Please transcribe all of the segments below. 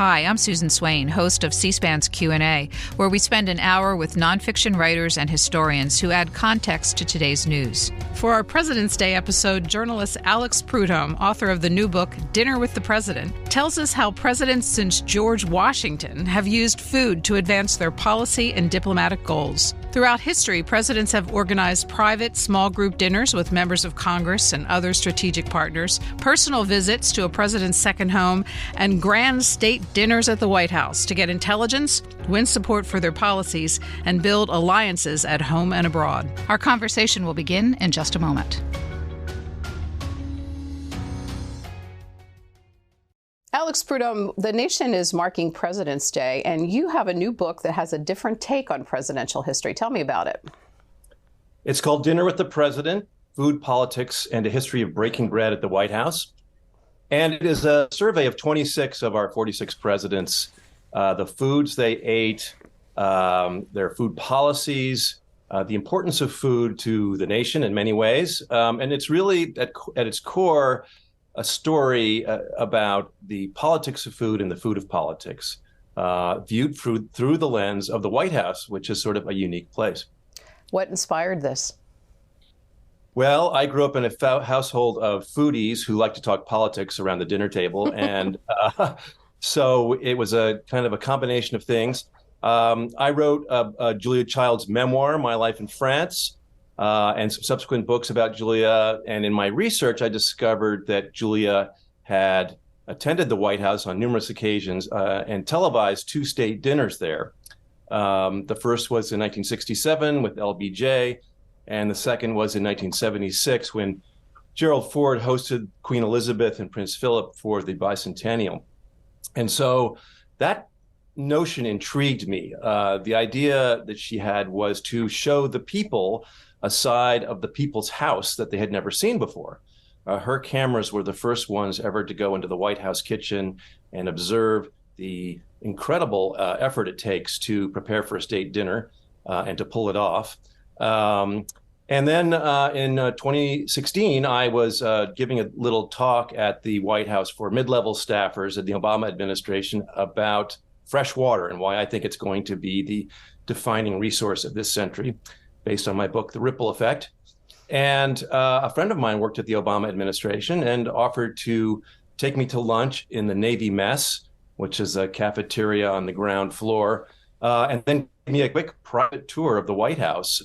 Hi, I'm Susan Swain, host of C-SPAN's Q&A, where we spend an hour with nonfiction writers and historians who add context to today's news. For our President's Day episode, journalist Alex Prud'homme, author of the new book, Dinner with the President, tells us how presidents since George Washington have used food to advance their policy and diplomatic goals. Throughout history, presidents have organized private, small group dinners with members of Congress and other strategic partners, personal visits to a president's second home, and grand state dinners at the White House to get intelligence, win support for their policies, and build alliances at home and abroad. Our conversation will begin in just a moment. Alex Prud'homme, the nation is marking President's Day, and you have a new book that has a different take on presidential history. Tell me about it. It's called Dinner with the President, Food, Politics, and a History of Breaking Bread at the White House. And it is a survey of 26 of our 46 presidents, the foods they ate, their food policies, the importance of food to the nation in many ways. And it's really, at its core, a story about the politics of food and the food of politics, viewed through the lens of the White House, which is sort of a unique place. What inspired this? Well, I grew up in a household of foodies who like to talk politics around the dinner table. And so it was a kind of a combination of things. I wrote Julia Child's memoir, My Life in France, and some subsequent books about Julia. And in my research, I discovered that Julia had attended the White House on numerous occasions and televised two state dinners there. The first was in 1967 with LBJ, and the second was in 1976 when Gerald Ford hosted Queen Elizabeth and Prince Philip for the bicentennial. And so that notion intrigued me. The idea that she had was to show the people a side of the people's house that they had never seen before. Her cameras were the first ones ever to go into the White House kitchen and observe the incredible effort it takes to prepare for a state dinner and to pull it off. And then in 2016, I was giving a little talk at the White House for mid-level staffers at the Obama administration about fresh water and why I think it's going to be the defining resource of this century, based on my book, The Ripple Effect. And a friend of mine worked at the Obama administration and offered to take me to lunch in the Navy Mess, which is a cafeteria on the ground floor, and then give me a quick private tour of the White House,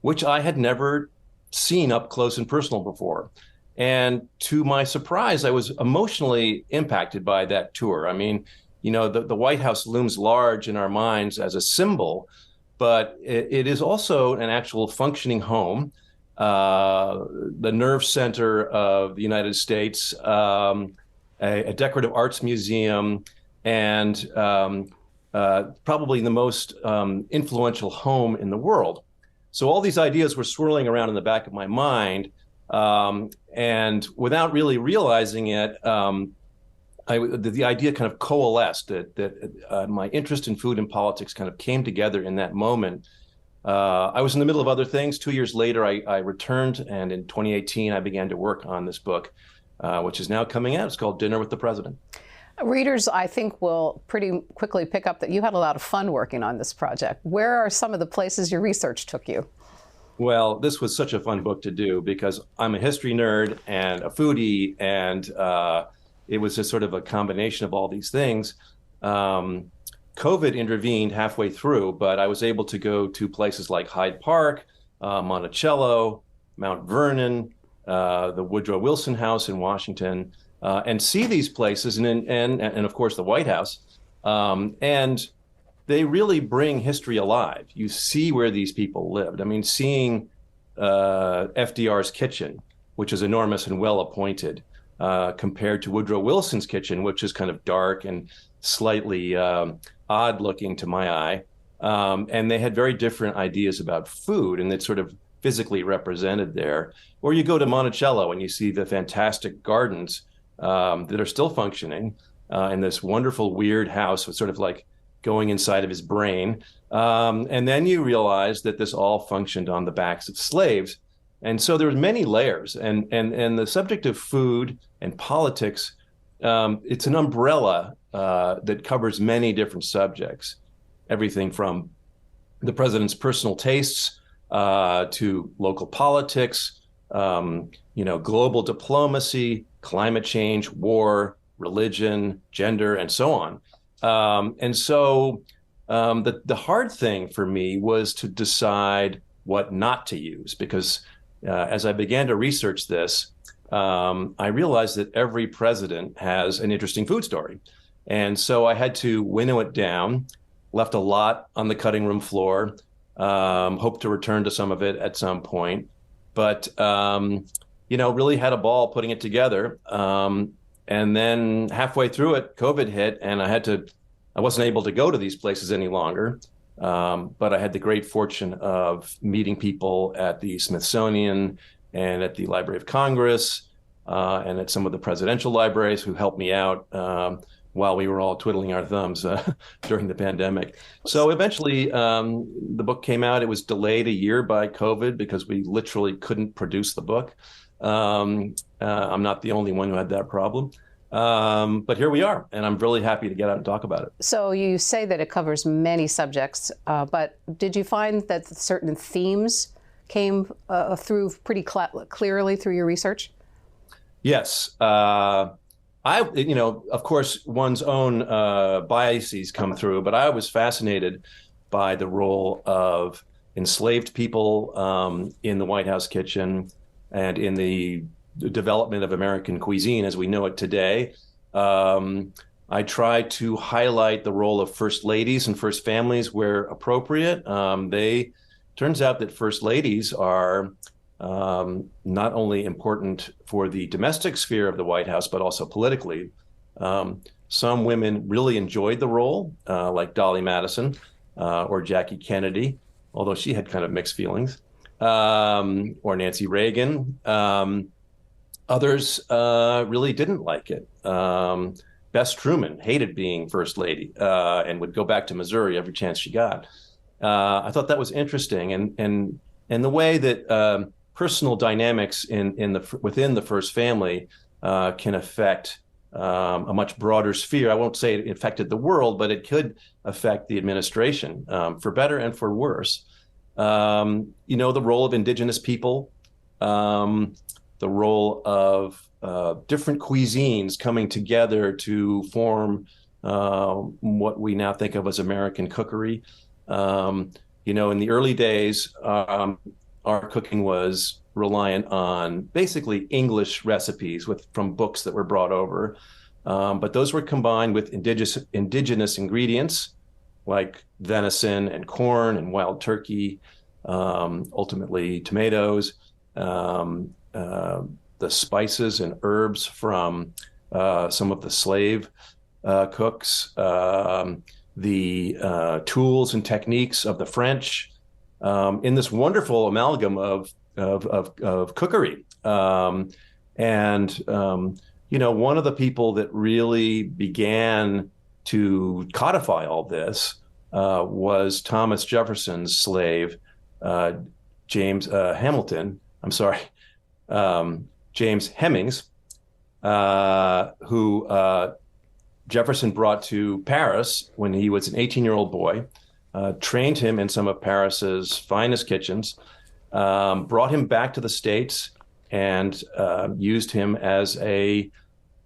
which I had never seen up close and personal before. And to my surprise, I was emotionally impacted by that tour. I mean, you know, the White House looms large in our minds as a symbol, but it is also an actual functioning home, the nerve center of the United States, a decorative arts museum, and probably the most influential home in the world. So all these ideas were swirling around in the back of my mind, and without really realizing it, the idea kind of coalesced, that my interest in food and politics kind of came together in that moment. I was in the middle of other things. 2 years later, I returned, and in 2018, I began to work on this book, which is now coming out. It's called Dinner with the President. Readers, I think, will pretty quickly pick up that you had a lot of fun working on this project. Where are some of the places your research took you? Well, this was such a fun book to do because I'm a history nerd and a foodie, and it was just sort of a combination of all these things. COVID intervened halfway through, but I was able to go to places like Hyde Park, Monticello, Mount Vernon, the Woodrow Wilson House in Washington, and see these places, and of course the White House, and they really bring history alive. You see where these people lived. I mean, seeing FDR's kitchen, which is enormous and well appointed, compared to Woodrow Wilson's kitchen, which is kind of dark and slightly odd looking to my eye. And they had very different ideas about food, and it's sort of physically represented there. Or you go to Monticello and you see the fantastic gardens that are still functioning in this wonderful, weird house with sort of like going inside of his brain. And then you realize that this all functioned on the backs of slaves. And so there were many layers. And the subject of food and politics, it's an umbrella that covers many different subjects, everything from the president's personal tastes to local politics, global diplomacy, climate change, war, religion, gender, and so on. The hard thing for me was to decide what not to use, because as I began to research this, I realized that every president has an interesting food story. And so I had to winnow it down, left a lot on the cutting room floor, hope to return to some of it at some point, but, really had a ball putting it together. And then halfway through it, COVID hit, and I wasn't able to go to these places any longer. But I had the great fortune of meeting people at the Smithsonian and at the Library of Congress and at some of the presidential libraries who helped me out while we were all twiddling our thumbs during the pandemic. So eventually the book came out. It was delayed a year by COVID because we literally couldn't produce the book. I'm not the only one who had that problem. But here we are, and I'm really happy to get out and talk about it. So you say that it covers many subjects, but did you find that certain themes came through pretty clearly through your research? Yes. Of course, one's own biases come through, but I was fascinated by the role of enslaved people in the White House kitchen and in the development of American cuisine as we know it today. I try to highlight the role of first ladies and first families where appropriate. Turns out that first ladies are not only important for the domestic sphere of the White House, but also politically. Some women really enjoyed the role, like Dolly Madison or Jackie Kennedy, although she had kind of mixed feelings, or Nancy Reagan. Others really didn't like it. Bess Truman hated being first lady and would go back to Missouri every chance she got. I thought that was interesting, and the way that personal dynamics within the first family can affect a much broader sphere. I won't say it affected the world, but it could affect the administration for better and for worse. The role of indigenous people, the role of different cuisines coming together to form what we now think of as American cookery. In the early days, our cooking was reliant on basically English recipes from books that were brought over. But those were combined with indigenous ingredients like venison and corn and wild turkey, ultimately tomatoes, the spices and herbs from some of the slave cooks, the tools and techniques of the French, in this wonderful amalgam of cookery. One of the people that really began to codify all this was Thomas Jefferson's slave, James Hemings, who Jefferson brought to Paris when he was an 18-year-old boy, trained him in some of Paris's finest kitchens, brought him back to the States, and used him as a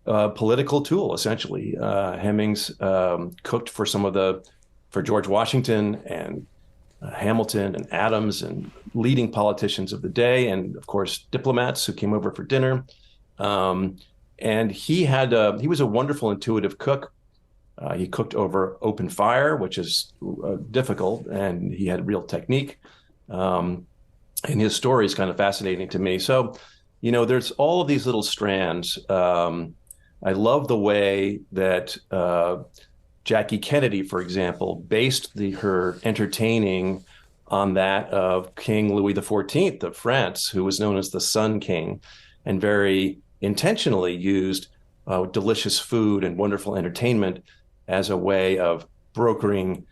political tool, essentially. Hemings cooked for George Washington and Hamilton and Adams and leading politicians of the day, and of course diplomats who came over for dinner. And he was a wonderful intuitive cook. He cooked over open fire, which is difficult, and he had real technique. And his story is kind of fascinating to me. So, there's all of these little strands. I love the way that Jackie Kennedy, for example, based her entertaining on that of King Louis XIV of France, who was known as the Sun King, and very intentionally used delicious food and wonderful entertainment as a way of brokering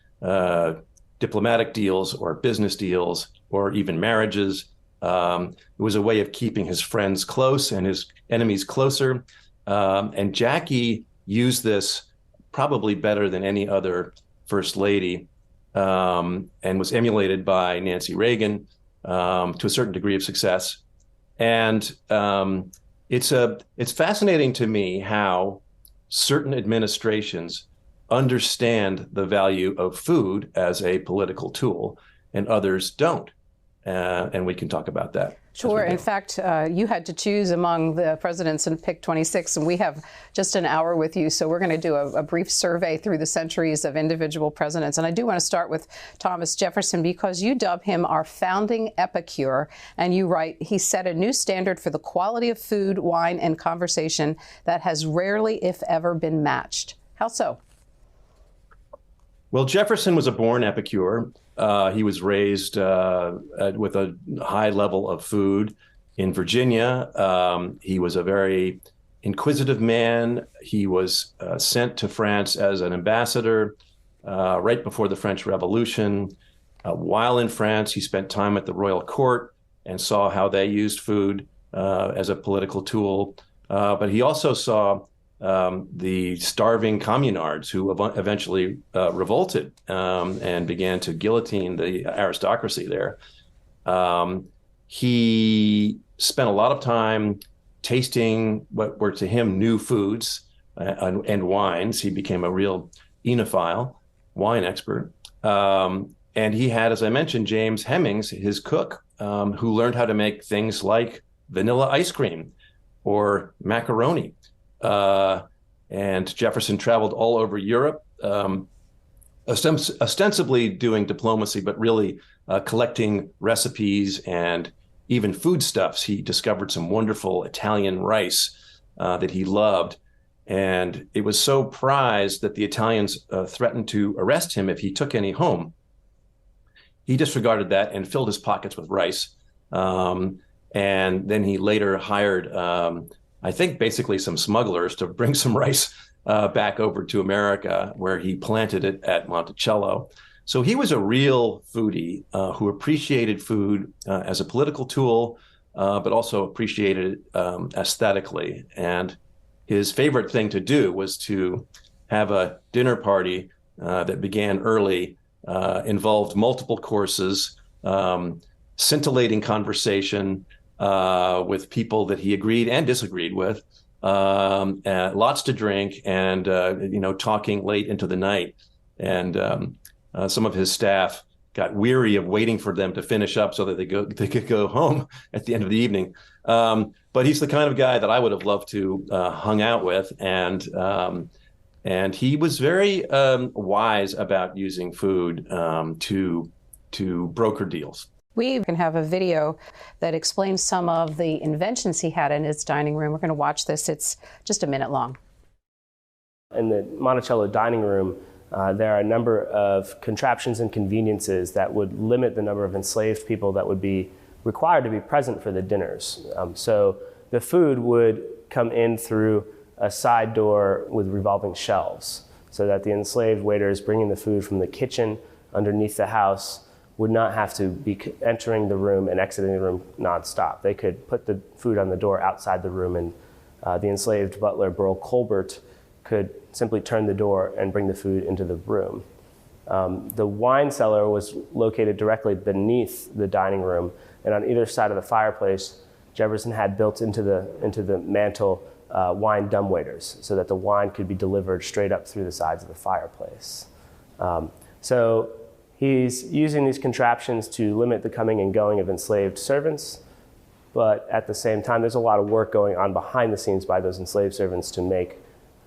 diplomatic deals or business deals or even marriages. It was a way of keeping his friends close and his enemies closer. And Jackie used this probably better than any other first lady, and was emulated by Nancy Reagan to a certain degree of success. And it's fascinating to me how certain administrations understand the value of food as a political tool, and others don't. And we can talk about that. Sure. In fact, you had to choose among the presidents and pick 26, and we have just an hour with you. So we're going to do a brief survey through the centuries of individual presidents. And I do want to start with Thomas Jefferson, because you dub him our founding epicure. And you write, he set a new standard for the quality of food, wine, and conversation that has rarely, if ever, been matched. How so? Well, Jefferson was a born epicure. He was raised with a high level of food in Virginia. He was a very inquisitive man. He was sent to France as an ambassador right before the French Revolution. While in France, he spent time at the royal court and saw how they used food as a political tool. But he also saw the starving communards who eventually revolted and began to guillotine the aristocracy there. He spent a lot of time tasting what were to him new foods and wines. He became a real enophile, wine expert. And he had, as I mentioned, James Hemings, his cook, who learned how to make things like vanilla ice cream or macaroni. And Jefferson traveled all over Europe, ostensibly doing diplomacy, but really collecting recipes and even foodstuffs. He discovered some wonderful Italian rice that he loved. And it was so prized that the Italians threatened to arrest him if he took any home. He disregarded that and filled his pockets with rice. And then he later hired I think basically some smugglers to bring some rice back over to America, where he planted it at Monticello. So he was a real foodie who appreciated food as a political tool, but also appreciated it aesthetically. And his favorite thing to do was to have a dinner party that began early, involved multiple courses, scintillating conversation, with people that he agreed and disagreed with, lots to drink, and talking late into the night. And some of his staff got weary of waiting for them to finish up so that they could go home at the end of the evening. But he's the kind of guy that I would have loved to hung out with, and he was very wise about using food to broker deals. We can have a video that explains some of the inventions he had in his dining room. We're going to watch this. It's just a minute long. In the Monticello dining room, there are a number of contraptions and conveniences that would limit the number of enslaved people that would be required to be present for the dinners. So the food would come in through a side door with revolving shelves, so that the enslaved waiters bringing the food from the kitchen underneath the house would not have to be entering the room and exiting the room nonstop. They could put the food on the door outside the room, and the enslaved butler, Burl Colbert, could simply turn the door and bring the food into the room. The wine cellar was located directly beneath the dining room, and on either side of the fireplace, Jefferson had built into the mantel wine dumbwaiters, so that the wine could be delivered straight up through the sides of the fireplace. So he's using these contraptions to limit the coming and going of enslaved servants, but at the same time, there's a lot of work going on behind the scenes by those enslaved servants to make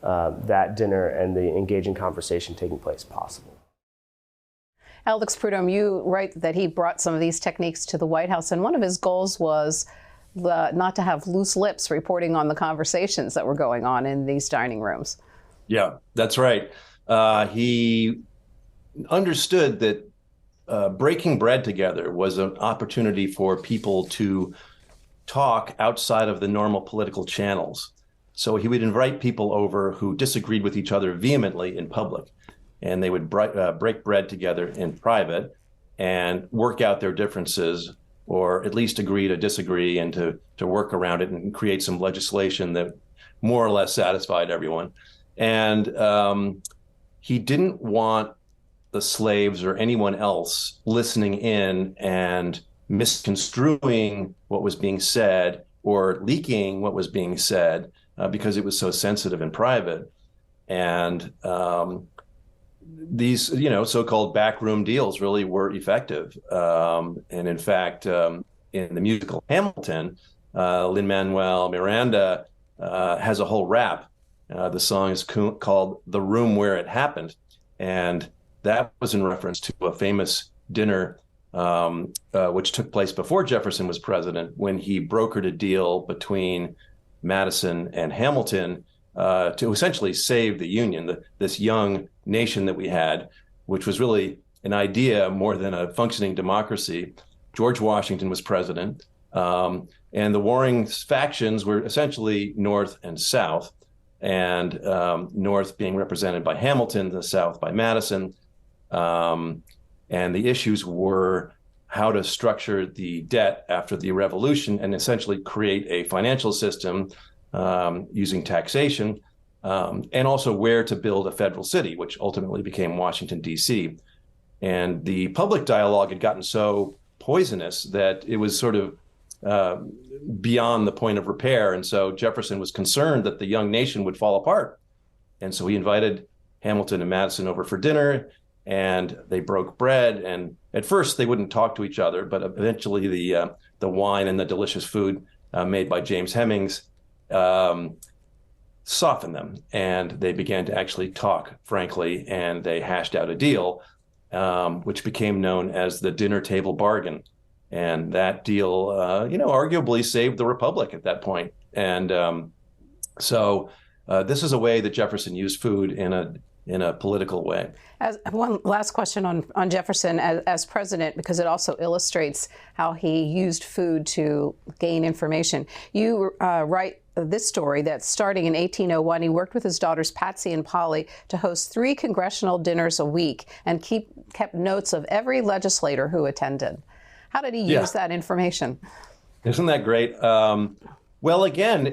that dinner and the engaging conversation taking place possible. Alex Prud'homme, you write that he brought some of these techniques to the White House, and one of his goals was not to have loose lips reporting on the conversations that were going on in these dining rooms. Yeah, that's right. He understood that breaking bread together was an opportunity for people to talk outside of the normal political channels. So he would invite people over who disagreed with each other vehemently in public, and they would break bread together in private and work out their differences, or at least agree to disagree, and to work around it and create some legislation that more or less satisfied everyone. And he didn't want the slaves or anyone else listening in and misconstruing what was being said or leaking what was being said because it was so sensitive and private. And these, so-called backroom deals really were effective. And in fact, in the musical Hamilton, Lin-Manuel Miranda has a whole rap. The song is called "The Room Where It Happened," and that was in reference to a famous dinner which took place before Jefferson was president, when he brokered a deal between Madison and Hamilton to essentially save the Union, this young nation that we had, which was really an idea more than a functioning democracy. George Washington was president, and the warring factions were essentially North and South, and North being represented by Hamilton, the South by Madison. And the issues were how to structure the debt after the Revolution and essentially create a financial system using taxation, and also where to build a federal city, which ultimately became Washington, D.C. And the public dialogue had gotten so poisonous that it was sort of beyond the point of repair. And so Jefferson was concerned that the young nation would fall apart. And so he invited Hamilton and Madison over for dinner, and they broke bread. And at first they wouldn't talk to each other, but eventually the wine and the delicious food made by James Hemings softened them, and they began to actually talk frankly, and they hashed out a deal, which became known as the dinner table bargain. And that deal, arguably saved the Republic at that point. And so this is a way that Jefferson used food in a political way. As one last question on Jefferson as president, because it also illustrates how he used food to gain information. You write this story that starting in 1801, he worked with his daughters Patsy and Polly to host 3 congressional dinners a week and kept notes of every legislator who attended. How did he use that information? Isn't that great? Well, again,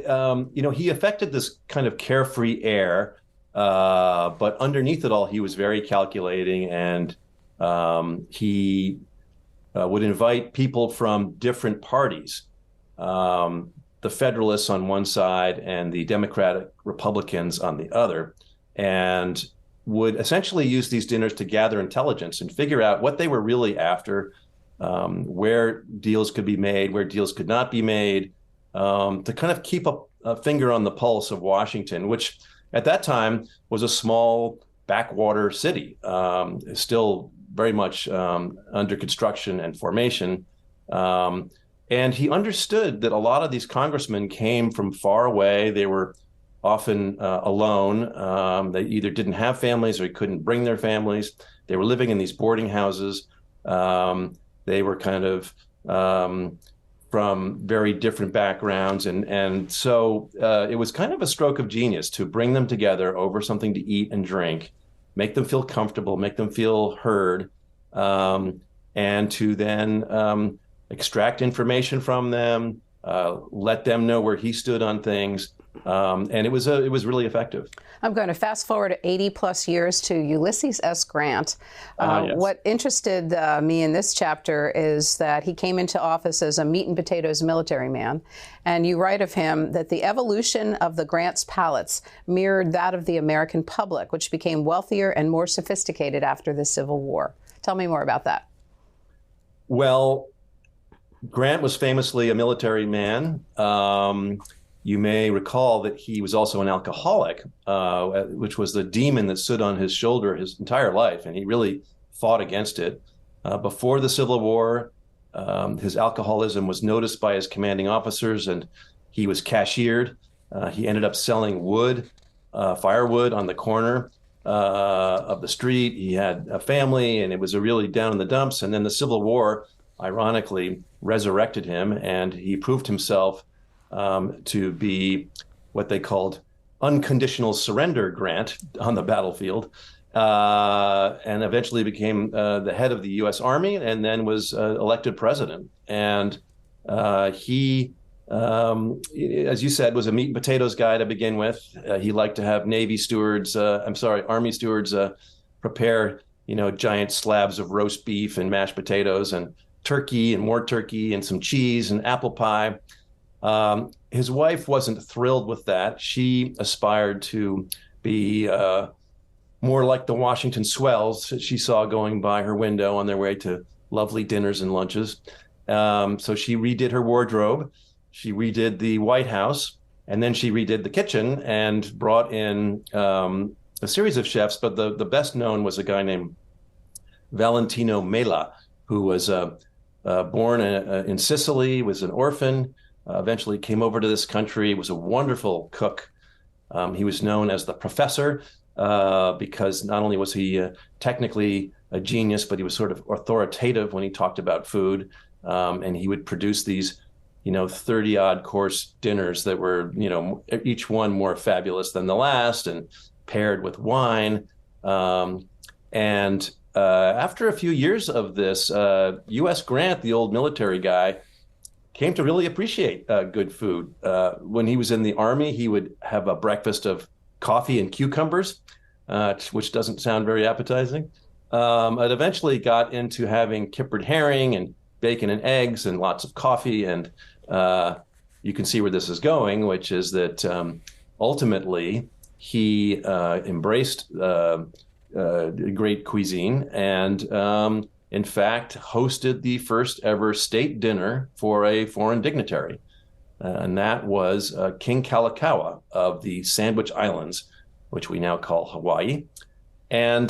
he affected this kind of carefree air, but underneath it all, he was very calculating, and he would invite people from different parties, the Federalists on one side and the Democratic Republicans on the other, and would essentially use these dinners to gather intelligence and figure out what they were really after, where deals could be made, where deals could not be made, to kind of keep a finger on the pulse of Washington, which at that time was a small backwater city, still very much under construction and formation. And he understood that a lot of these congressmen came from far away. They were often alone. They either didn't have families or couldn't bring their families. They were living in these boarding houses. They were kind of from very different backgrounds. And so it was kind of a stroke of genius to bring them together over something to eat and drink, make them feel comfortable, make them feel heard, and to then extract information from them, let them know where he stood on things. And it was really effective. I'm going to fast forward 80 plus years to Ulysses S. Grant. Yes. What interested me in this chapter is that he came into office as a meat and potatoes military man. And you write of him that the evolution of the Grant's palates mirrored that of the American public, which became wealthier and more sophisticated after the Civil War. Tell me more about that. Well, Grant was famously a military man. You may recall that he was also an alcoholic, which was the demon that stood on his shoulder his entire life, and he really fought against it. Before the Civil War, his alcoholism was noticed by his commanding officers, and he was cashiered. He ended up selling wood, firewood on the corner of the street. He had a family, and it was really down in the dumps. And then the Civil War, ironically, resurrected him, and he proved himself to be what they called unconditional surrender Grant on the battlefield, and eventually became the head of the U.S. Army, and then was elected president. And he as you said, was a meat and potatoes guy to begin with. He liked to have Army stewards prepare, giant slabs of roast beef and mashed potatoes and turkey and more turkey and some cheese and apple pie. His wife wasn't thrilled with that. She aspired to be more like the Washington swells that she saw going by her window on their way to lovely dinners and lunches. So she redid her wardrobe. She redid the White House, and then she redid the kitchen and brought in a series of chefs. But the best known was a guy named Valentino Mela, who was born in Sicily, was an orphan, eventually came over to this country, was a wonderful cook. He was known as the professor because not only was he technically a genius, but he was sort of authoritative when he talked about food. And he would produce these, 30-odd course dinners that were, each one more fabulous than the last and paired with wine. And after a few years of this, U.S. Grant, the old military guy, came to really appreciate good food. When he was in the Army, he would have a breakfast of coffee and cucumbers, which doesn't sound very appetizing. It eventually got into having kippered herring and bacon and eggs and lots of coffee. And you can see where this is going, which is that ultimately he embraced great cuisine and in fact, hosted the first ever state dinner for a foreign dignitary. And that was King Kalakaua of the Sandwich Islands, which we now call Hawaii. And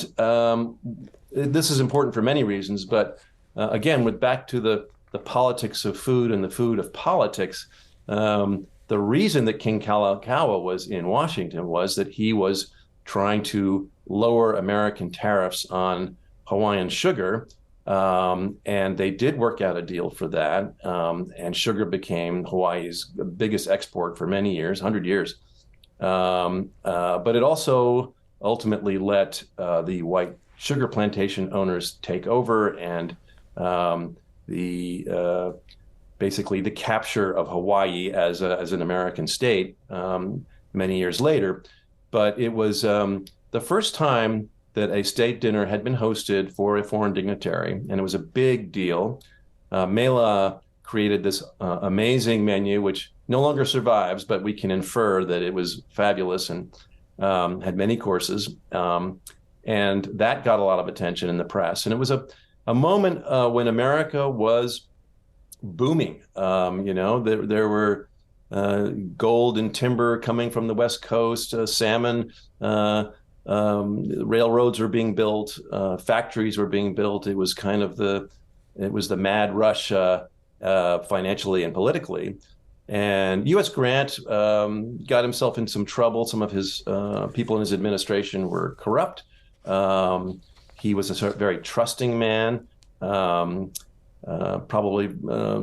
this is important for many reasons, but again, back to the politics of food and the food of politics, the reason that King Kalakaua was in Washington was that he was trying to lower American tariffs on Hawaiian sugar. And they did work out a deal for that. And sugar became Hawaii's biggest export for many years, 100 years. But it also ultimately let the white sugar plantation owners take over, and basically the capture of Hawaii as an American state many years later. But it was the first time that a state dinner had been hosted for a foreign dignitary, and it was a big deal. Mela created this amazing menu, which no longer survives, but we can infer that it was fabulous and had many courses. And that got a lot of attention in the press. And it was a moment when America was booming. There were gold and timber coming from the West Coast, salmon, railroads were being built, factories were being built. It was kind of the mad rush financially and politically. And U.S. Grant got himself in some trouble. Some of his people in his administration were corrupt. He was a very trusting man, probably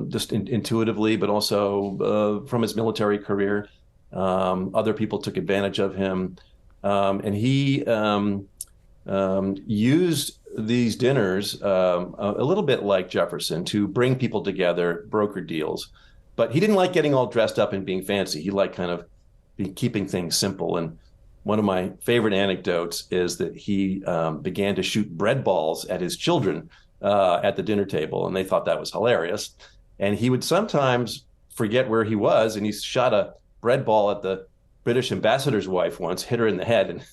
just intuitively, but also from his military career. Other people took advantage of him. And he used these dinners a little bit like Jefferson to bring people together, broker deals. But he didn't like getting all dressed up and being fancy. He liked kind of keeping things simple. And one of my favorite anecdotes is that he began to shoot bread balls at his children at the dinner table, and they thought that was hilarious. And he would sometimes forget where he was, and he shot a bread ball at the British ambassador's wife once, hit her in the head, and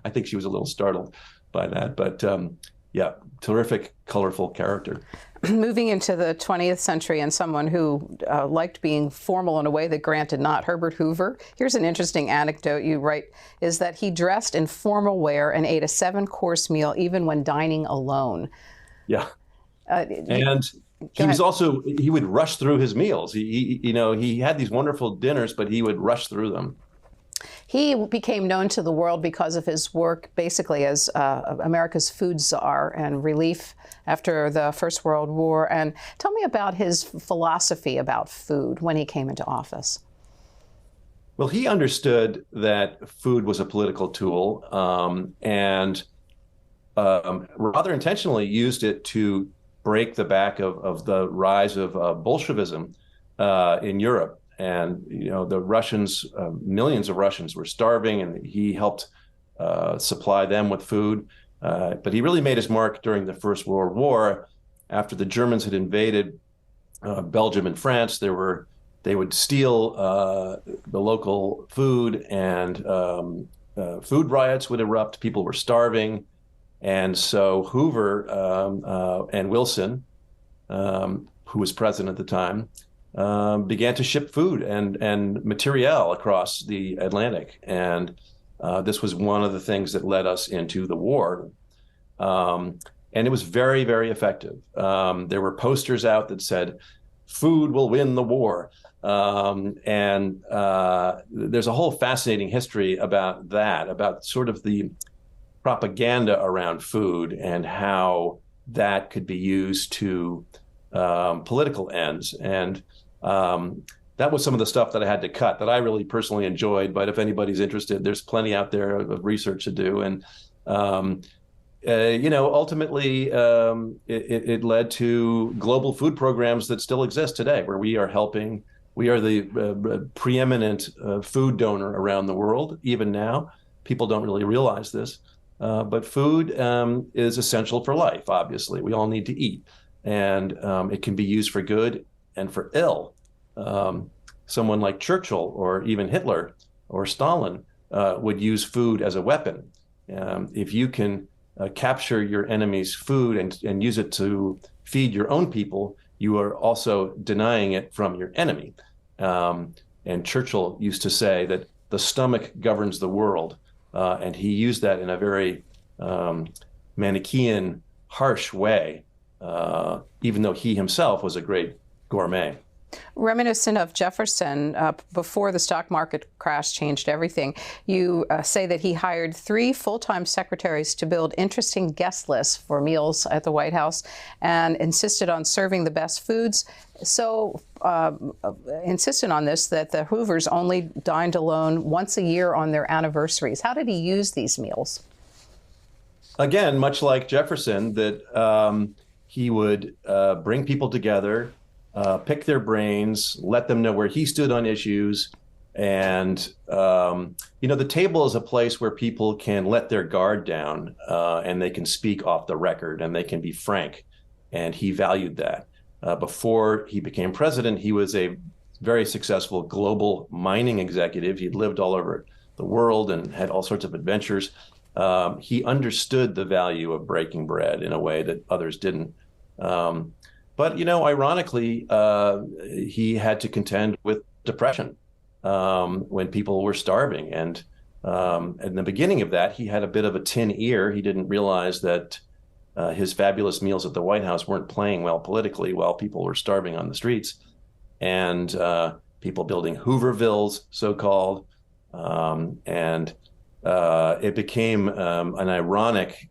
I think she was a little startled by that. But yeah, terrific, colorful character. Moving into the 20th century, and someone who liked being formal in a way that Grant did not, Herbert Hoover. Here's an interesting anecdote you write, is that he dressed in formal wear and ate a 7-course meal even when dining alone. Yeah. And he was also, he would rush through his meals. He had these wonderful dinners, but he would rush through them. He became known to the world because of his work basically as America's food czar and relief after the First World War. And tell me about his philosophy about food when he came into office. Well, he understood that food was a political tool and rather intentionally used it to break the back of the rise of Bolshevism in Europe. And the Russians, millions of Russians were starving, and he helped supply them with food. But he really made his mark during the First World War. After the Germans had invaded Belgium and France, they would steal the local food, and food riots would erupt. People were starving. And so Hoover and Wilson, who was president at the time, began to ship food and materiel across the Atlantic. And this was one of the things that led us into the war. And it was very, very effective. There were posters out that said, "Food will win the war." And there's a whole fascinating history about that, about sort of the propaganda around food and how that could be used to political ends. And that was some of the stuff that I had to cut that I really personally enjoyed. But if anybody's interested, there's plenty out there of research to do. And, ultimately, it led to global food programs that still exist today, where we are helping. We are the preeminent food donor around the world, even now. People don't really realize this. But food is essential for life, obviously. We all need to eat. And it can be used for good and for ill. Someone like Churchill or even Hitler or Stalin would use food as a weapon. If you can capture your enemy's food and use it to feed your own people, you are also denying it from your enemy. And Churchill used to say that the stomach governs the world. And he used that in a very Manichaean, harsh way, even though he himself was a great gourmet. Reminiscent of Jefferson, before the stock market crash changed everything, you say that he hired 3 full-time secretaries to build interesting guest lists for meals at the White House and insisted on serving the best foods. So insisted on this, that the Hoovers only dined alone once a year on their anniversaries. How did he use these meals? Again, much like Jefferson, that he would bring people together, pick their brains, let them know where he stood on issues. And, the table is a place where people can let their guard down and they can speak off the record and they can be frank. And he valued that. Before he became president, he was a very successful global mining executive. He'd lived all over the world and had all sorts of adventures. He understood the value of breaking bread in a way that others didn't. But, ironically, he had to contend with depression when people were starving. And in the beginning of that, he had a bit of a tin ear. He didn't realize that his fabulous meals at the White House weren't playing well politically while people were starving on the streets. And people building Hoovervilles, so-called. And it became an ironic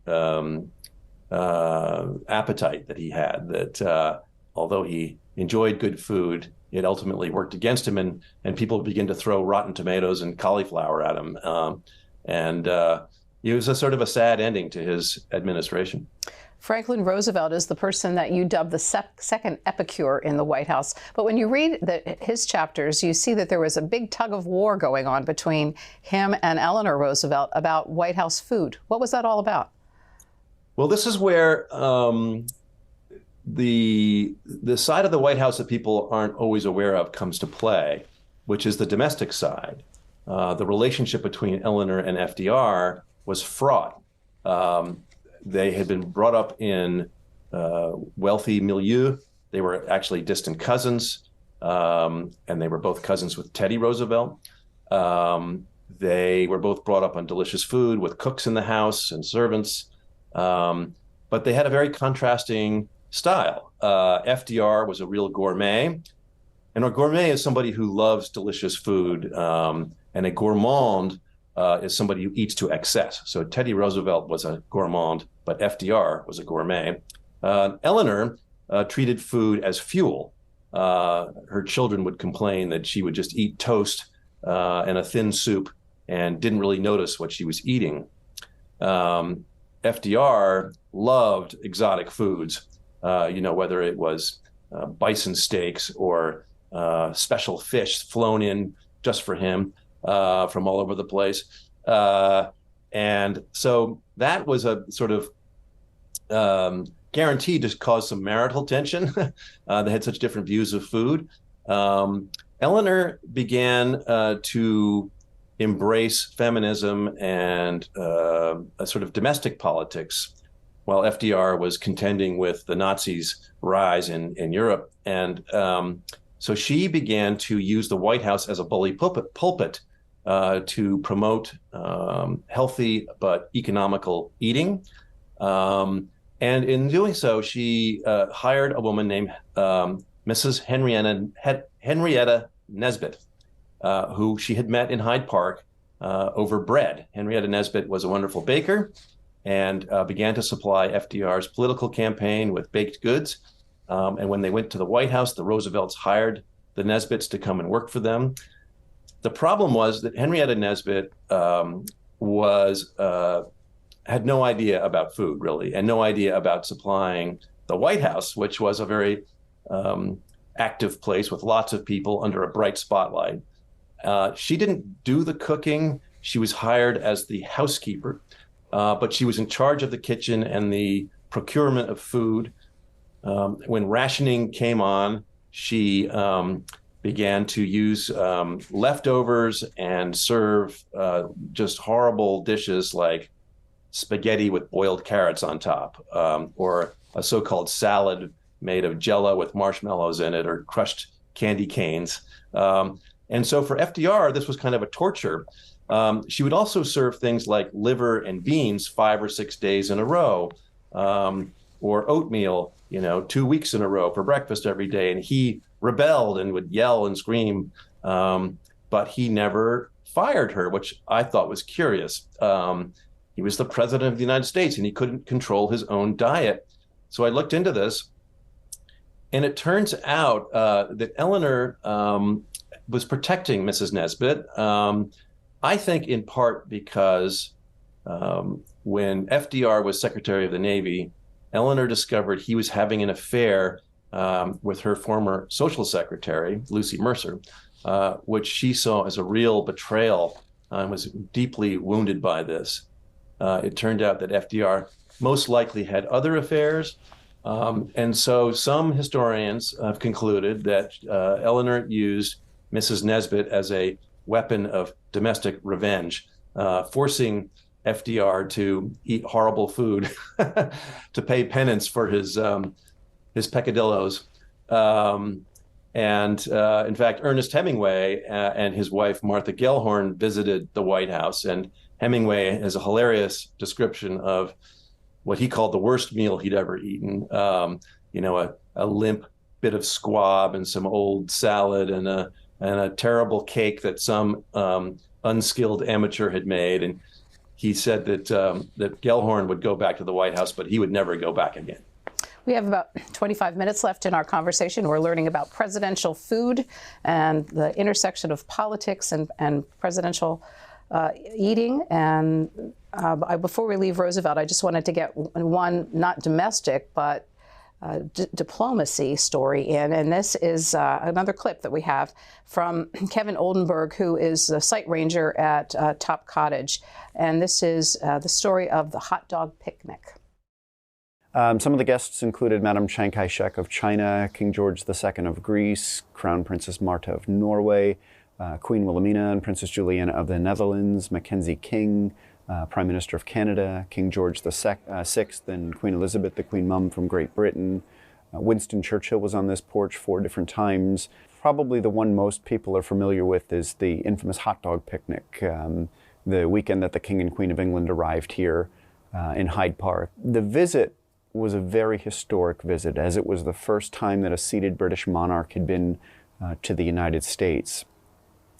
appetite that he had, that although he enjoyed good food, it ultimately worked against him, and people began to throw rotten tomatoes and cauliflower at him. And it was a sort of a sad ending to his administration. Franklin Roosevelt is the person that you dubbed the second epicure in the White House. But when you read his chapters, you see that there was a big tug of war going on between him and Eleanor Roosevelt about White House food. What was that all about? Well, this is where the side of the White House that people aren't always aware of comes to play, which is the domestic side. The relationship between Eleanor and FDR was fraught. They had been brought up in wealthy milieu. They were actually distant cousins, and they were both cousins with Teddy Roosevelt. They were both brought up on delicious food with cooks in the house and servants. But they had a very contrasting style. FDR was a real gourmet, and a gourmet is somebody who loves delicious food, and a gourmand is somebody who eats to excess. So Teddy Roosevelt was a gourmand, but FDR was a gourmet. Eleanor treated food as fuel. Her children would complain that she would just eat toast and a thin soup and didn't really notice what she was eating. FDR loved exotic foods, whether it was bison steaks or special fish flown in just for him from all over the place. And so that was a sort of guaranteed to cause some marital tension. They had such different views of food. Eleanor began to embrace feminism and a sort of domestic politics, while FDR was contending with the Nazis' rise in Europe. And so she began to use the White House as a bully pulpit to promote healthy but economical eating. And in doing so, she hired a woman named Mrs. Henrietta Nesbitt, who she had met in Hyde Park over bread. Henrietta Nesbitt was a wonderful baker and began to supply FDR's political campaign with baked goods. And when they went to the White House, the Roosevelts hired the Nesbitts to come and work for them. The problem was that Henrietta Nesbitt had no idea about food, really, and no idea about supplying the White House, which was a very active place with lots of people under a bright spotlight. She didn't do the cooking. She was hired as the housekeeper, but she was in charge of the kitchen and the procurement of food. When rationing came on, she began to use leftovers and serve just horrible dishes like spaghetti with boiled carrots on top, or a so-called salad made of Jell-O with marshmallows in it, or crushed candy canes. And so for FDR, this was kind of a torture. She would also serve things like liver and beans 5 or 6 days in a row, or oatmeal, 2 weeks in a row for breakfast every day. And he rebelled and would yell and scream, but he never fired her, which I thought was curious. He was the president of the United States and he couldn't control his own diet. So I looked into this, and it turns out that Eleanor was protecting Mrs. Nesbitt, I think in part because when FDR was Secretary of the Navy, Eleanor discovered he was having an affair with her former social secretary, Lucy Mercer, which she saw as a real betrayal and was deeply wounded by this. It turned out that FDR most likely had other affairs. And so some historians have concluded that Eleanor used Mrs. Nesbitt as a weapon of domestic revenge, forcing FDR to eat horrible food to pay penance for his peccadillos. In fact, Ernest Hemingway and his wife, Martha Gellhorn, visited the White House. And Hemingway has a hilarious description of what he called the worst meal he'd ever eaten. A limp bit of squab and some old salad and a terrible cake that some unskilled amateur had made. And he said that Gellhorn would go back to the White House, but he would never go back again. We have about 25 minutes left in our conversation. We're learning about presidential food and the intersection of politics and presidential eating. And before we leave Roosevelt, I just wanted to get one, not domestic, but diplomacy story in. And this is another clip that we have from Kevin Oldenburg, who is the site ranger at Top Cottage. And this is the story of the hot dog picnic. Some of the guests included Madame Chiang Kai-shek of China, King George II of Greece, Crown Princess Marta of Norway, Queen Wilhelmina and Princess Juliana of the Netherlands, Mackenzie King, Prime Minister of Canada, King George VI, and Queen Elizabeth, the Queen Mum from Great Britain. Winston Churchill was on this porch 4 different times. Probably the one most people are familiar with is the infamous hot dog picnic, the weekend that the King and Queen of England arrived here in Hyde Park. The visit was a very historic visit, as it was the first time that a seated British monarch had been to the United States.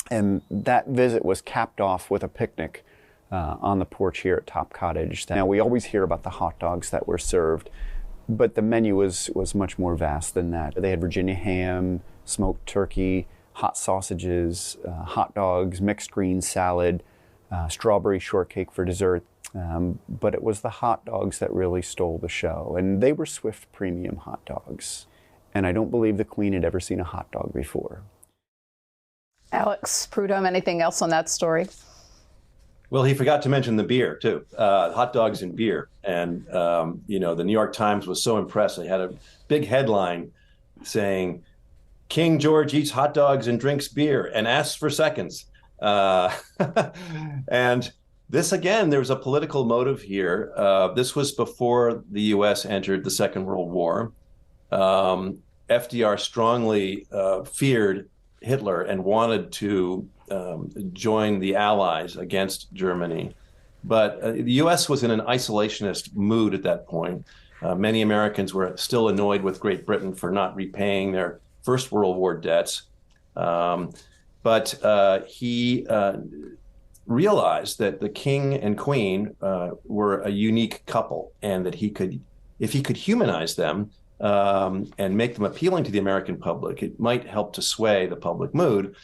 And that visit was capped off with a picnic on the porch here at Top Cottage. Now, we always hear about the hot dogs that were served, but the menu was much more vast than that. They had Virginia ham, smoked turkey, hot sausages, hot dogs, mixed green salad, strawberry shortcake for dessert. But it was the hot dogs that really stole the show, and they were Swift premium hot dogs. and I don't believe the Queen had ever seen a hot dog before. Alex Prud'homme, anything else on that story? Well, he forgot to mention the beer too, hot dogs and beer. And, the New York Times was so impressed. They had a big headline saying, King George eats hot dogs and drinks beer and asks for seconds. And this, again, there was a political motive here. This was before the U.S. entered the Second World War. FDR strongly feared Hitler and wanted to join the Allies against Germany. But the U.S. was in an isolationist mood at that point. Many Americans were still annoyed with Great Britain for not repaying their First World War debts. But he realized that the king and queen were a unique couple, and that if he could humanize them and make them appealing to the American public, it might help to sway the public mood.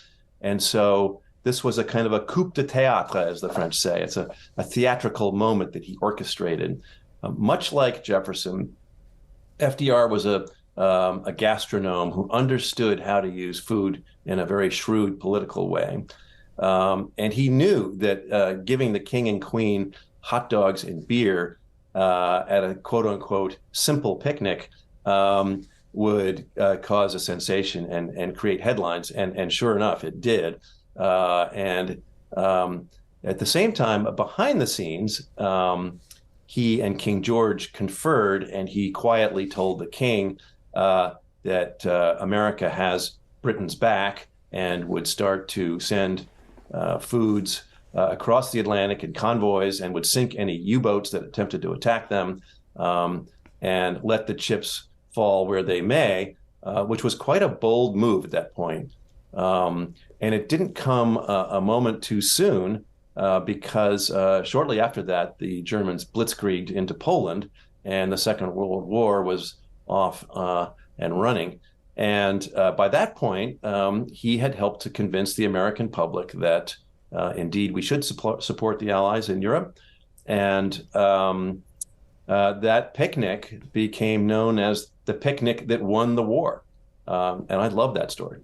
And so this was a kind of a coup de théâtre, as the French say. It's a theatrical moment that he orchestrated. Much like Jefferson, FDR was a gastronome who understood how to use food in a very shrewd political way. And he knew that giving the king and queen hot dogs and beer at a quote unquote simple picnic would cause a sensation and create headlines. And sure enough, it did. And at the same time, behind the scenes, he and King George conferred, and he quietly told the king that America has Britain's back and would start to send foods across the Atlantic in convoys, and would sink any U-boats that attempted to attack them, and let the chips fall where they may, which was quite a bold move at that point. And it didn't come a moment too soon, because shortly after that, the Germans blitzkrieged into Poland, and the Second World War was off and running. And by that point, he had helped to convince the American public that indeed we should support the Allies in Europe. And that picnic became known as the picnic that won the war. And I love that story.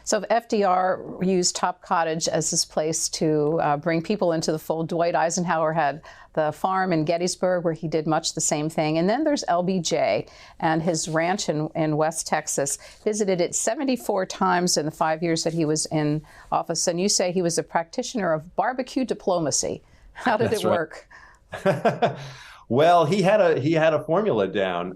So FDR used Top Cottage as his place to bring people into the fold. Dwight Eisenhower had the farm in Gettysburg, where he did much the same thing. And then there's LBJ and his ranch in West Texas. Visited it 74 times in the 5 years that he was in office. And you say he was a practitioner of barbecue diplomacy. How did it work? Well, he had a formula down,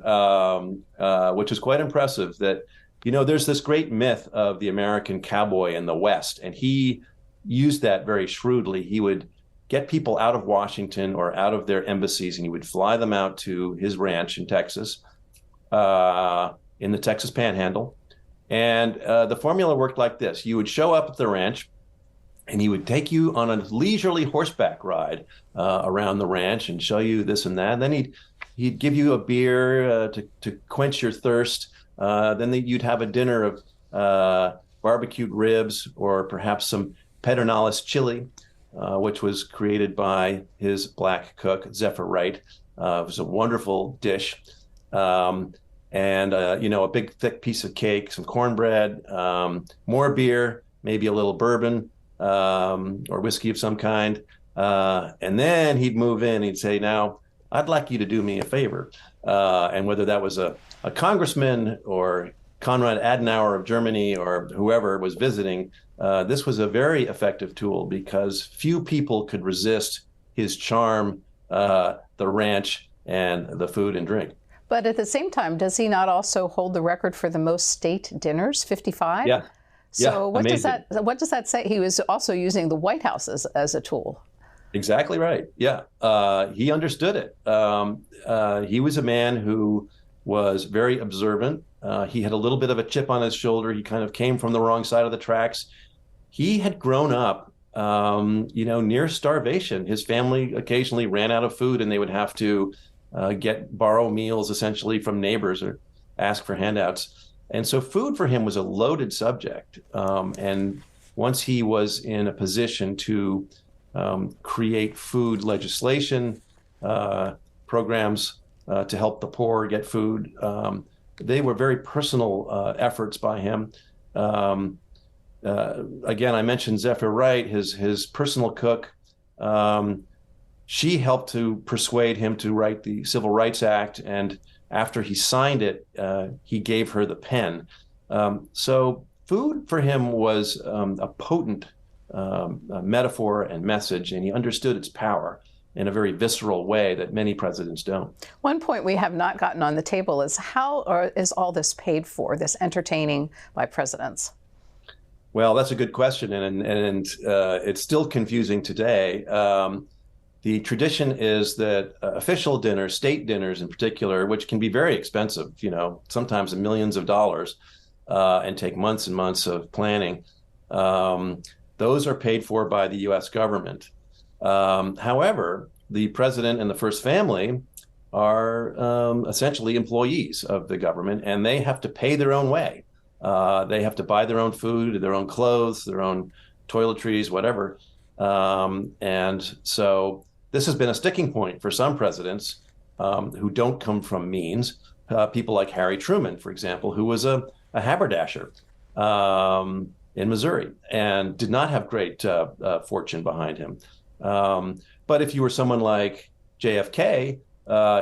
which is quite impressive. That, there's this great myth of the American cowboy in the West, and he used that very shrewdly. He would get people out of Washington or out of their embassies, and he would fly them out to his ranch in Texas, in the Texas Panhandle. And the formula worked like this. You would show up at the ranch, and he would take you on a leisurely horseback ride around the ranch and show you this and that. And then he'd give you a beer to quench your thirst. Then you'd have a dinner of barbecued ribs, or perhaps some Pedernales chili, which was created by his black cook, Zephyr Wright. It was a wonderful dish. And a big, thick piece of cake, some cornbread, more beer, maybe a little bourbon, or whiskey of some kind. And then he'd move in, he'd say, now, I'd like you to do me a favor. And whether that was a congressman or Konrad Adenauer of Germany or whoever was visiting, this was a very effective tool, because few people could resist his charm, the ranch, and the food and drink. But at the same time, does he not also hold the record for the most state dinners, 55? Yeah. So what does that say? He was also using the White House as a tool. Exactly right. Yeah. He understood it. He was a man who was very observant. He had a little bit of a chip on his shoulder. He kind of came from the wrong side of the tracks. He had grown up, near starvation. His family occasionally ran out of food, and they would have to borrow meals essentially from neighbors or ask for handouts. And so food for him was a loaded subject. And once he was in a position to create food legislation, programs to help the poor get food, they were very personal efforts by him. Again, I mentioned Zephyr Wright, his personal cook. She helped to persuade him to write the Civil Rights Act, and after he signed it, he gave her the pen. So food for him was a potent metaphor and message, and he understood its power in a very visceral way that many presidents don't. One point we have not gotten on the table is how is all this paid for, this entertaining by presidents? Well, that's a good question, and it's still confusing today. The tradition is that official dinners, state dinners in particular, which can be very expensive, sometimes millions of dollars, and take months and months of planning, those are paid for by the U.S. government. However, the president and the first family are essentially employees of the government, and they have to pay their own way. They have to buy their own food, their own clothes, their own toiletries, whatever. And so this has been a sticking point for some presidents who don't come from means. People like Harry Truman, for example, who was a haberdasher in Missouri and did not have great fortune behind him. But if you were someone like JFK,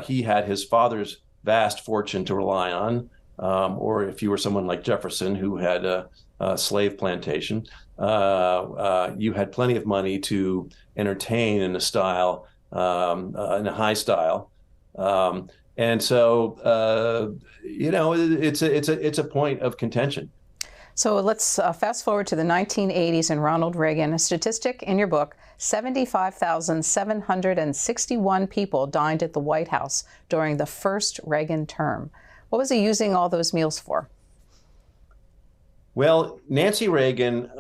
he had his father's vast fortune to rely on. Or if you were someone like Jefferson, who had a slave plantation, you had plenty of money to entertain in a style, in a high style. And so, it's a point of contention. So let's fast forward to the 1980s and Ronald Reagan. A statistic in your book, 75,761 people dined at the White House during the first Reagan term. What was he using all those meals for? Well, Nancy Reagan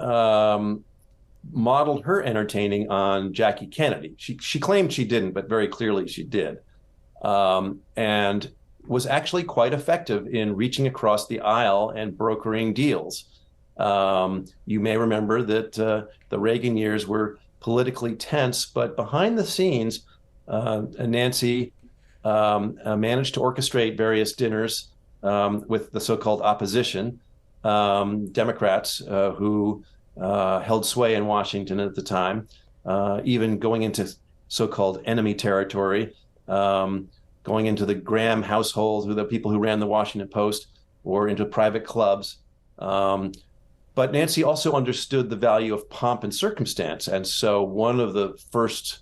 modeled her entertaining on Jackie Kennedy. She claimed she didn't, but very clearly she did. And was actually quite effective in reaching across the aisle and brokering deals. You may remember that the Reagan years were politically tense, but behind the scenes, Nancy managed to orchestrate various dinners with the so-called opposition, Democrats who held sway in Washington at the time, even going into so-called enemy territory, going into the Graham household, the people who ran the Washington Post, or into private clubs. But Nancy also understood the value of pomp and circumstance. And so one of the first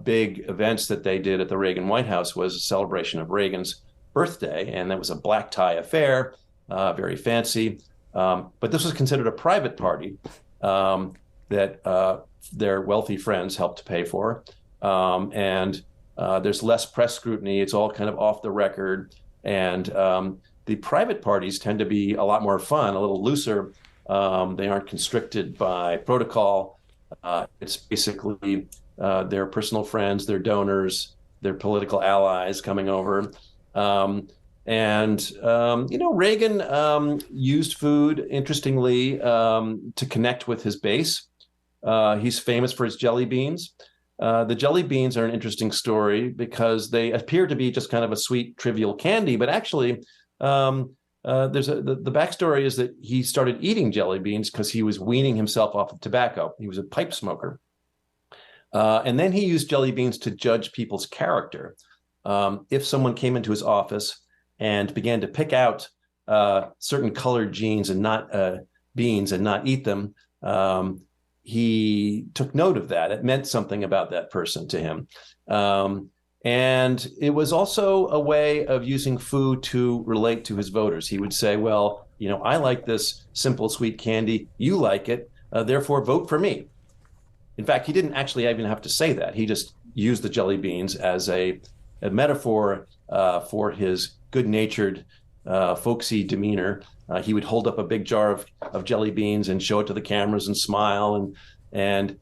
big events that they did at the Reagan White House was a celebration of Reagan's birthday. And that was a black tie affair, very fancy. But this was considered a private party that their wealthy friends helped to pay for. And there's less press scrutiny. It's all kind of off the record. And the private parties tend to be a lot more fun, a little looser. They aren't constricted by protocol. It's basically their personal friends, their donors, their political allies coming over. Reagan used food, interestingly, to connect with his base. He's famous for his jelly beans. The jelly beans are an interesting story because they appear to be just kind of a sweet, trivial candy, but actually, the backstory is that he started eating jelly beans because he was weaning himself off of tobacco. He was a pipe smoker. And then he used jelly beans to judge people's character. If someone came into his office and began to pick out certain colored beans and not eat them, he took note of that. It meant something about that person to him. And it was also a way of using food to relate to his voters. He would say, well, I like this simple, sweet candy. You like it. Therefore, vote for me. In fact, he didn't actually even have to say that. He just used the jelly beans as a metaphor for his good-natured, folksy demeanor. He would hold up a big jar of jelly beans and show it to the cameras and smile. And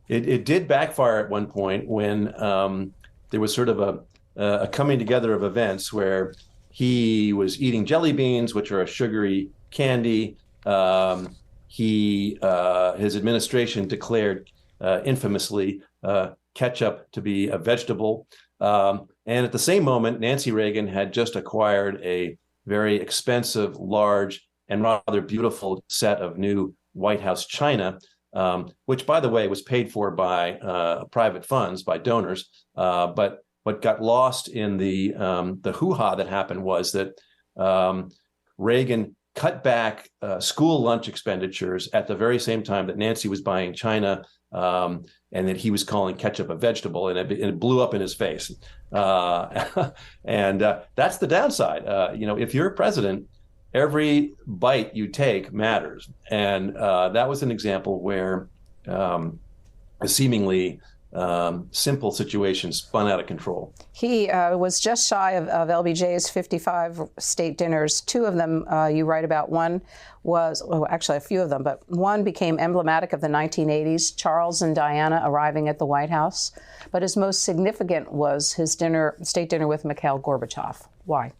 it did backfire at one point when there was sort of a coming together of events where he was eating jelly beans, which are a sugary candy. His administration declared infamously ketchup to be a vegetable. And at the same moment, Nancy Reagan had just acquired a very expensive, large, and rather beautiful set of new White House china, which, by the way, was paid for by private funds, by donors. But what got lost in the hoo-ha that happened was that Reagan cut back school lunch expenditures at the very same time that Nancy was buying china, and that he was calling ketchup a vegetable, and it blew up in his face. And that's the downside. If you're a president, every bite you take matters. And that was an example where a seemingly simple situation spun out of control. He was just shy of LBJ's 55 state dinners. Two of them you write about. One was, actually a few of them, but one became emblematic of the 1980s, Charles and Diana arriving at the White House. But his most significant was his state dinner with Mikhail Gorbachev. Why?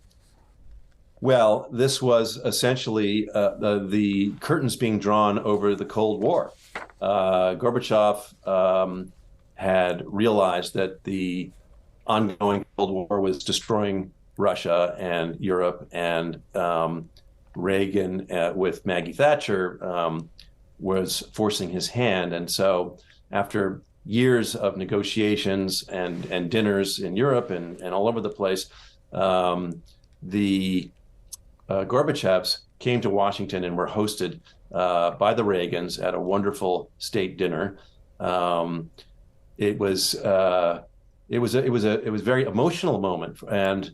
Well, this was essentially the curtains being drawn over the Cold War. Gorbachev had realized that the ongoing Cold War was destroying Russia and Europe, and Reagan, with Maggie Thatcher, was forcing his hand. And so after years of negotiations and dinners in Europe and all over the place, the Gorbachevs came to Washington and were hosted by the Reagans at a wonderful state dinner. It was a very emotional moment, and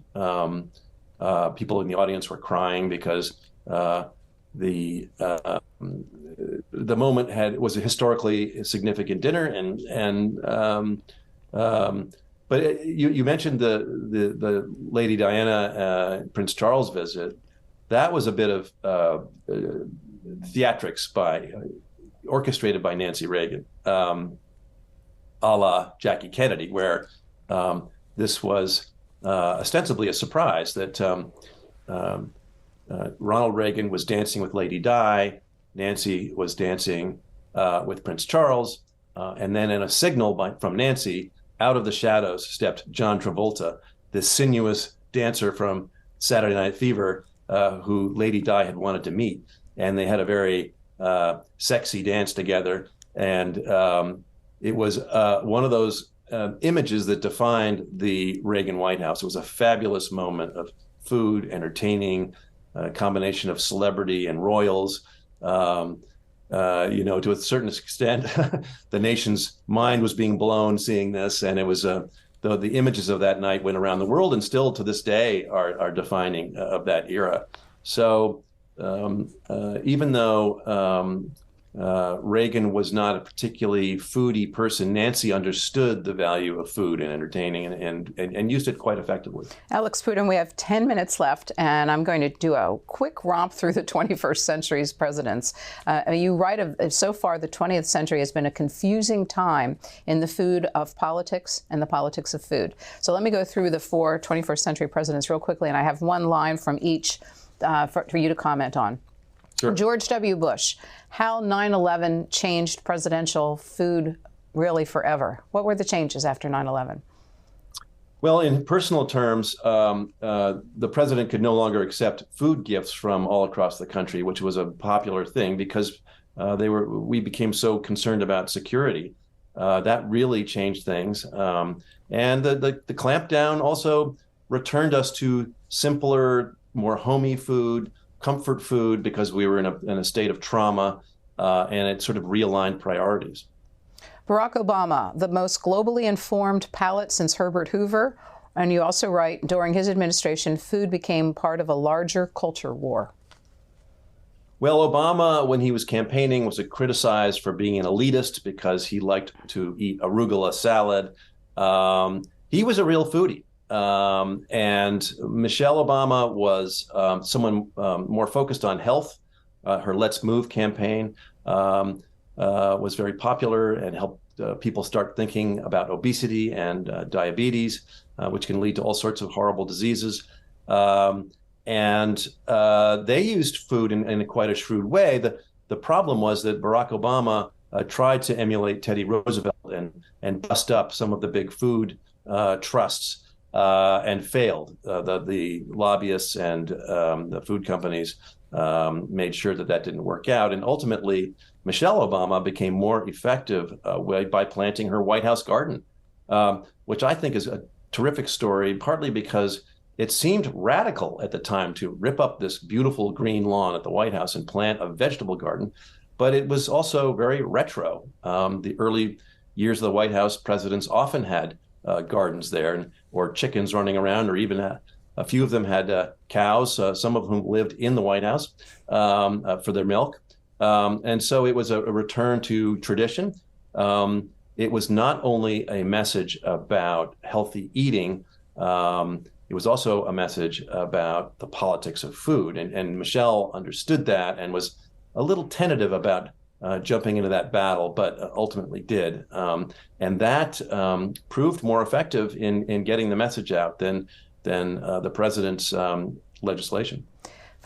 people in the audience were crying because the moment was a historically significant dinner, but you mentioned the Lady Diana Prince Charles visit. That was a bit of theatrics orchestrated by Nancy Reagan, a la Jackie Kennedy, where this was ostensibly a surprise that Ronald Reagan was dancing with Lady Di, Nancy was dancing with Prince Charles, and then in a signal from Nancy, out of the shadows stepped John Travolta, this sinuous dancer from Saturday Night Fever, who Lady Di had wanted to meet. And they had a very sexy dance together. And it was one of those images that defined the Reagan White House. It was a fabulous moment of food, entertaining, a combination of celebrity and royals. To a certain extent, the nation's mind was being blown seeing this. And it was the images of that night went around the world and still to this day are defining of that era. So even though Reagan was not a particularly foodie person, Nancy understood the value of food and entertaining and used it quite effectively. Alex Prud'homme, we have 10 minutes left, and I'm going to do a quick romp through the 21st century's presidents. You write so far the 20th century has been a confusing time in the food of politics and the politics of food. So let me go through the 4 21st century presidents real quickly, and I have one line from each for you to comment on. Sure. George W. Bush, how 9/11 changed presidential food really forever. What were the changes after 9/11? Well, in personal terms, the president could no longer accept food gifts from all across the country, which was a popular thing because we became so concerned about security. That really changed things. And the clampdown also returned us to simpler, more homey food, comfort food, because we were in a state of trauma, and it sort of realigned priorities. Barack Obama, the most globally informed palate since Herbert Hoover. And you also write, during his administration, food became part of a larger culture war. Well, Obama, when he was campaigning, was criticized for being an elitist because he liked to eat arugula salad. He was a real foodie. And Michelle Obama was someone more focused on health. Her Let's Move campaign was very popular and helped people start thinking about obesity and diabetes, which can lead to all sorts of horrible diseases. And they used food in quite a shrewd way. The problem was that Barack Obama tried to emulate Teddy Roosevelt and bust up some of the big food trusts and failed. The lobbyists and the food companies made sure that didn't work out. And ultimately, Michelle Obama became more effective by planting her White House garden, which I think is a terrific story, partly because it seemed radical at the time to rip up this beautiful green lawn at the White House and plant a vegetable garden. But it was also very retro. The early years of the White House, presidents often had gardens there, or chickens running around, or even a few of them had cows, some of whom lived in the White House for their milk. And so it was a return to tradition. It was not only a message about healthy eating, it was also a message about the politics of food. And Michelle understood that and was a little tentative about jumping into that battle, but ultimately did. And that proved more effective in getting the message out than the president's legislation.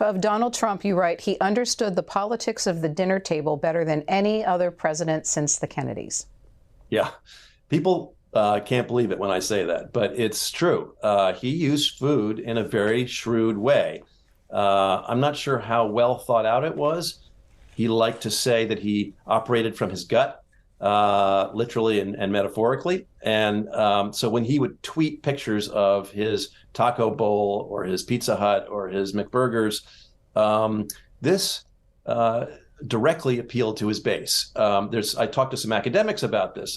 Of Donald Trump, you write, he understood the politics of the dinner table better than any other president since the Kennedys. Yeah, people can't believe it when I say that, but it's true. He used food in a very shrewd way. I'm not sure how well thought out it was. He liked to say that he operated from his gut, literally and metaphorically. And so when he would tweet pictures of his taco bowl or his Pizza Hut or his McBurgers, this directly appealed to his base. I talked to some academics about this.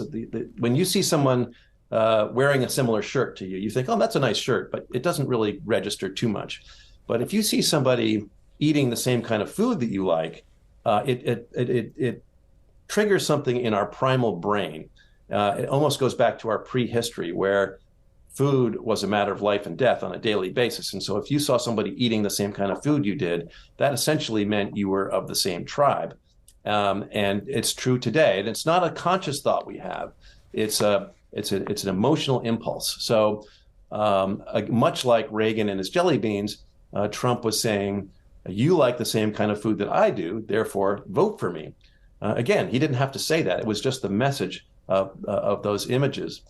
When you see someone wearing a similar shirt to you, you think, oh, that's a nice shirt, but it doesn't really register too much. But if you see somebody eating the same kind of food that you like, it triggers something in our primal brain. It almost goes back to our prehistory, where food was a matter of life and death on a daily basis. And so if you saw somebody eating the same kind of food you did, that essentially meant you were of the same tribe. And it's true today. And it's not a conscious thought we have. It's an emotional impulse. So much like Reagan and his jelly beans, Trump was saying, you like the same kind of food that I do, therefore vote for me. Again, he didn't have to say that. It was just the message of those images.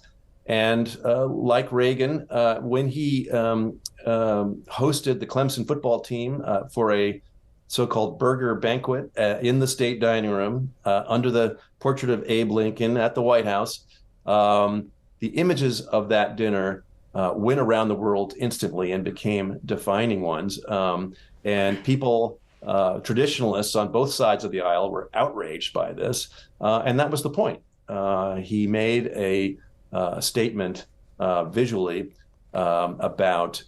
And like Reagan, when he hosted the Clemson football team for a so-called burger banquet in the state dining room under the portrait of Abe Lincoln at the White House, the images of that dinner went around the world instantly and became defining ones. And people, traditionalists on both sides of the aisle, were outraged by this. And that was the point. He made a statement visually about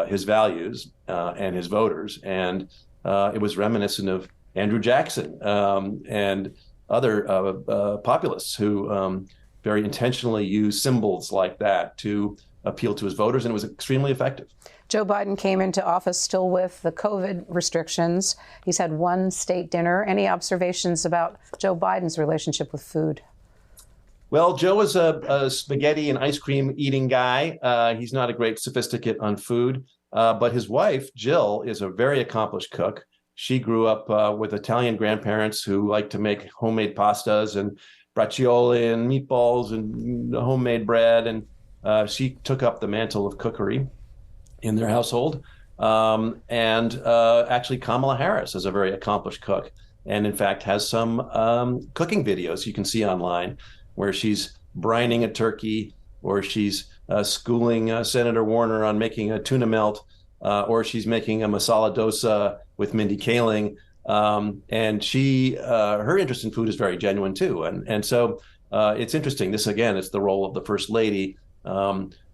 his values and his voters. And it was reminiscent of Andrew Jackson and other populists who very intentionally used symbols like that to appeal to his voters. And it was extremely effective. Joe Biden came into office still with the COVID restrictions. He's had one state dinner. Any observations about Joe Biden's relationship with food? Well, Joe is a spaghetti and ice cream eating guy. He's not a great sophisticate on food, but his wife, Jill, is a very accomplished cook. She grew up with Italian grandparents who like to make homemade pastas and braciole and meatballs and homemade bread. And she took up the mantle of cookery in their household. Actually, Kamala Harris is a very accomplished cook, and in fact has some cooking videos you can see online where she's brining a turkey, or she's schooling Senator Warner on making a tuna melt, or she's making a masala dosa with Mindy Kaling. And her interest in food is very genuine too. And so it's interesting. This, again, is the role of the First Lady,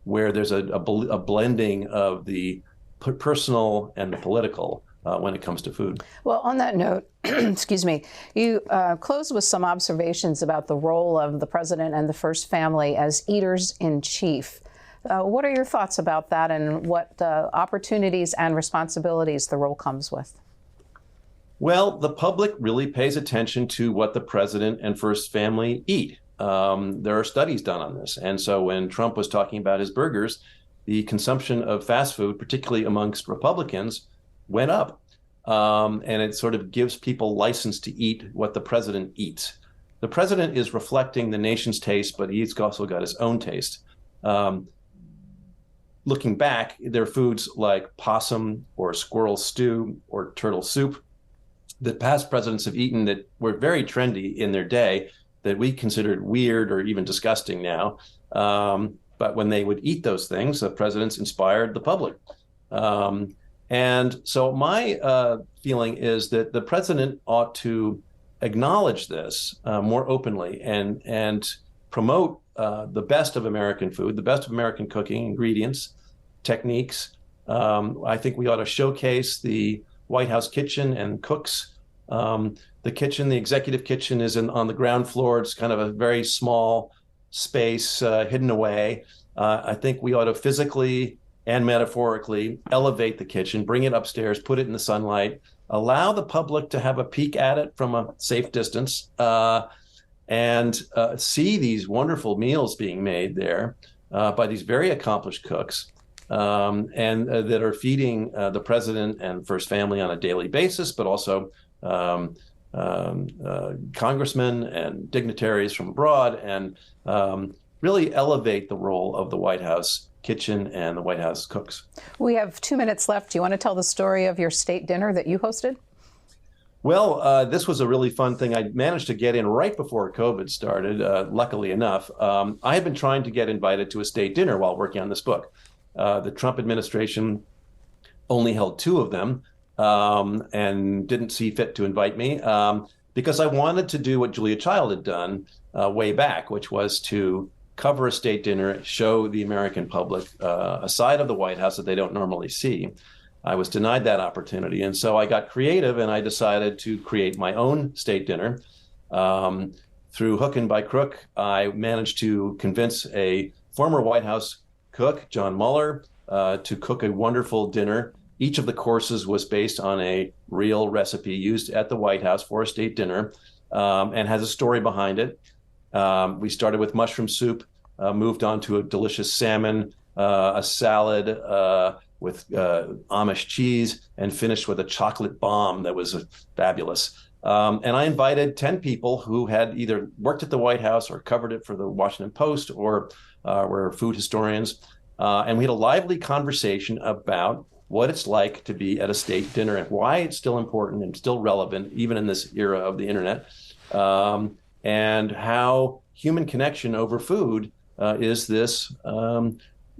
where there's a blending of the personal and the political when it comes to food. Well, on that note, excuse me, you close with some observations about the role of the president and the first family as eaters in chief. What are your thoughts about that, and what opportunities and responsibilities the role comes with? Well, the public really pays attention to what the president and first family eat. There are studies done on this. And so when Trump was talking about his burgers, the consumption of fast food, particularly amongst Republicans, went up. And it sort of gives people license to eat what the president eats. the president is reflecting the nation's taste, but he's also got his own taste. Looking back, there are foods like possum or squirrel stew or turtle soup that past presidents have eaten that were very trendy in their day that we considered weird or even disgusting now. But when they would eat those things, the presidents inspired the public. And so my feeling is that the president ought to acknowledge this more openly and promote the best of American food, the best of American cooking, ingredients, techniques. I think we ought to showcase the White House kitchen and cooks. The kitchen, the executive kitchen, is on the ground floor. It's kind of a very small space hidden away. I think we ought to physically and metaphorically elevate the kitchen, bring it upstairs, put it in the sunlight, allow the public to have a peek at it from a safe distance, and see these wonderful meals being made there by these very accomplished cooks, and that are feeding the president and first family on a daily basis, but also congressmen and dignitaries from abroad, and really elevate the role of the White House kitchen and the White House cooks. We have 2 minutes left. Do you want to tell the story of your state dinner that you hosted? Well, this was a really fun thing. I managed to get in right before COVID started, luckily enough. I had been trying to get invited to a state dinner while working on this book. The Trump administration only held 2 of them and didn't see fit to invite me because I wanted to do what Julia Child had done way back, which was to cover a state dinner, show the American public a side of the White House that they don't normally see. I was denied that opportunity. And so I got creative and I decided to create my own state dinner. Through hook and by crook, I managed to convince a former White House cook, John Mueller, to cook a wonderful dinner. Each of the courses was based on a real recipe used at the White House for a state dinner and has a story behind it. We started with mushroom soup, moved on to a delicious salmon, a salad with Amish cheese, and finished with a chocolate bomb that was fabulous. And I invited 10 people who had either worked at the White House or covered it for the Washington Post or were food historians. And we had a lively conversation about what it's like to be at a state dinner and why it's still important and still relevant, even in this era of the internet. And how human connection over food is this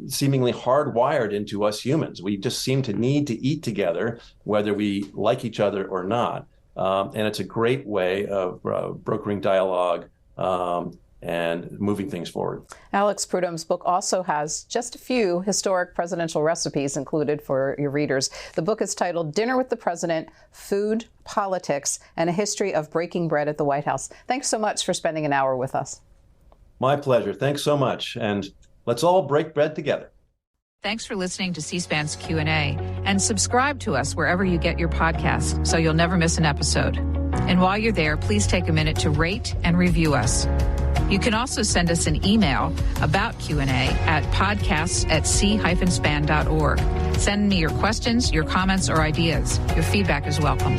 seemingly hardwired into us humans. We just seem to need to eat together, whether we like each other or not. And it's a great way of brokering dialogue and moving things forward. Alex Prud'homme's book also has just a few historic presidential recipes included for your readers. The book is titled Dinner with the President, Food, Politics, and a History of Breaking Bread at the White House. Thanks so much for spending an hour with us. My pleasure. Thanks so much. And let's all break bread together. Thanks for listening to C-SPAN's Q&A, and subscribe to us wherever you get your podcasts so you'll never miss an episode. And while you're there, please take a minute to rate and review us. You can also send us an email about Q&A at podcasts@c-span.org. Send me your questions, your comments, or ideas. Your feedback is welcome.